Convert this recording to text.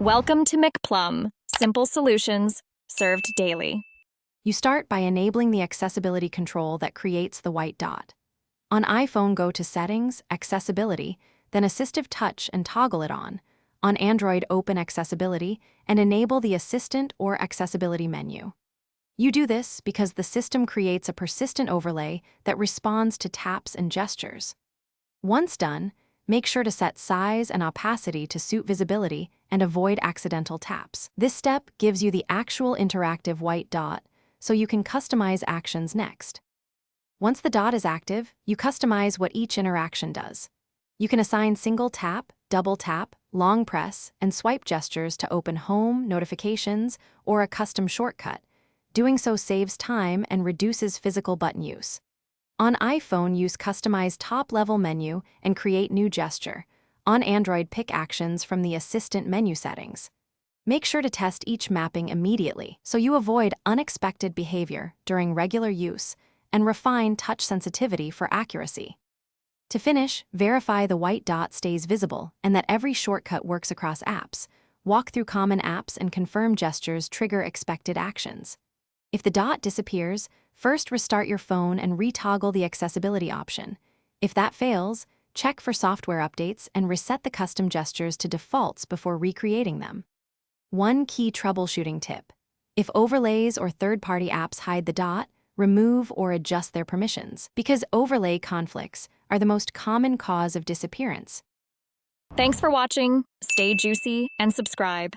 Welcome to McPlum, simple solutions served daily. You start by enabling the accessibility control that creates the white dot. On iPhone, go to Settings, Accessibility, then Assistive Touch and toggle it on. On Android, open Accessibility and enable the Assistant or Accessibility menu. You do this because the system creates a persistent overlay that responds to taps and gestures. Once done, make sure to set size and opacity to suit visibility and avoid accidental taps. This step gives you the actual interactive white dot, so you can customize actions next. Once the dot is active, you customize what each interaction does. You can assign single tap, double tap, long press, and swipe gestures to open home, notifications, or a custom shortcut. Doing so saves time and reduces physical button use. On iPhone, use Customize Top-Level menu and create new gesture. On Android, pick actions from the Assistant menu settings. Make sure to test each mapping immediately so you avoid unexpected behavior during regular use and refine touch sensitivity for accuracy. To finish, verify the white dot stays visible and that every shortcut works across apps. Walk through common apps and confirm gestures trigger expected actions. If the dot disappears, first restart your phone and retoggle the accessibility option. If that fails, check for software updates and reset the custom gestures to defaults before recreating them. One key troubleshooting tip: if overlays or third-party apps hide the dot, remove or adjust their permissions, because overlay conflicts are the most common cause of disappearance. Thanks for watching. Stay juicy and subscribe.